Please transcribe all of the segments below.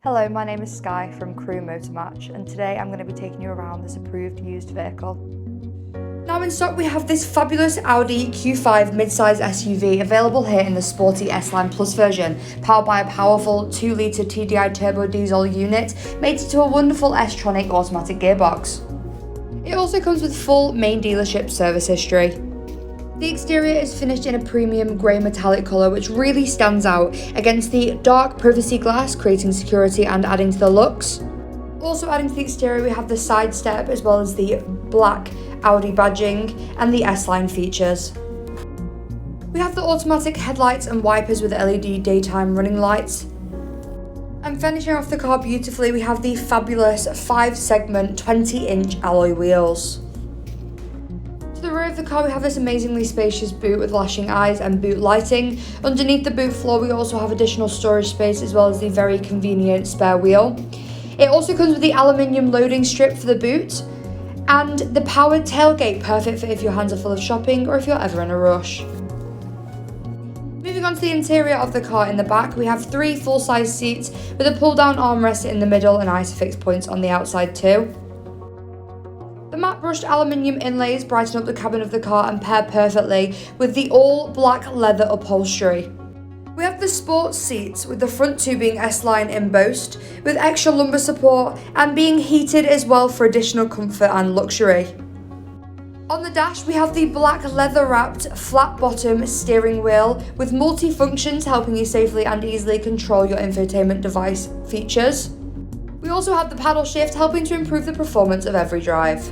Hello, my name is Sky from Crewe Motor Match, and today I'm going to be taking you around this approved used vehicle. Now in stock we have this fabulous Audi Q5 mid-size SUV available here in the sporty S-Line Plus version, powered by a powerful 2-litre TDI turbo diesel unit mated to a wonderful S-Tronic automatic gearbox. It also comes with full main dealership service history. The exterior is finished in a premium grey metallic colour which really stands out against the dark privacy glass, creating security and adding to the looks. Also adding to the exterior we have the side step as well as the black Audi badging and the S-Line features. We have the automatic headlights and wipers with LED daytime running lights. And finishing off the car beautifully we have the fabulous 5-segment 20-inch alloy wheels. To the rear of the car we have this amazingly spacious boot with lashing eyes and boot lighting. Underneath the boot floor we also have additional storage space as well as the very convenient spare wheel. It also comes with the aluminium loading strip for the boot and the powered tailgate, perfect for if your hands are full of shopping or if you're ever in a rush. Moving on to the interior of the car in the back, we have 3 full-size seats with a pull-down armrest in the middle and ISOFIX points on the outside too. The matte brushed aluminium inlays brighten up the cabin of the car and pair perfectly with the all-black leather upholstery. We have the sports seats with the front 2 being S-Line embossed with extra lumbar support and being heated as well for additional comfort and luxury. On the dash we have the black leather-wrapped flat-bottom steering wheel with multi-functions helping you safely and easily control your infotainment device features. We also have the paddle shift helping to improve the performance of every drive.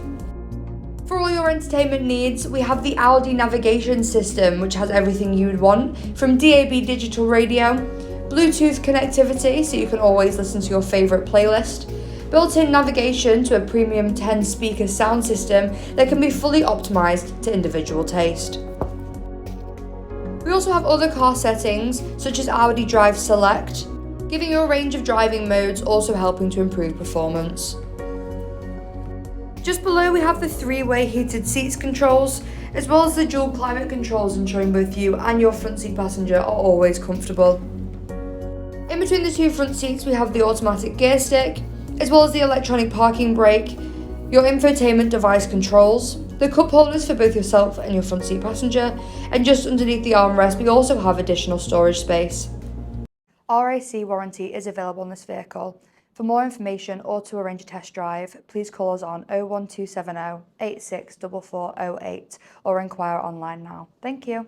For all your entertainment needs, we have the Audi navigation system, which has everything you would want, from DAB digital radio, Bluetooth connectivity so you can always listen to your favourite playlist, built-in navigation to a premium 10-speaker sound system that can be fully optimised to individual taste. We also have other car settings, such as Audi Drive Select, giving you a range of driving modes, also helping to improve performance. Just below we have the 3-way heated seats controls, as well as the dual climate controls ensuring both you and your front seat passenger are always comfortable. In between the 2 front seats we have the automatic gear stick, as well as the electronic parking brake, your infotainment device controls, the cup holders for both yourself and your front seat passenger, and just underneath the armrest we also have additional storage space. RAC warranty is available on this vehicle. For more information or to arrange a test drive, please call us on 01270 864408 or inquire online now. Thank you.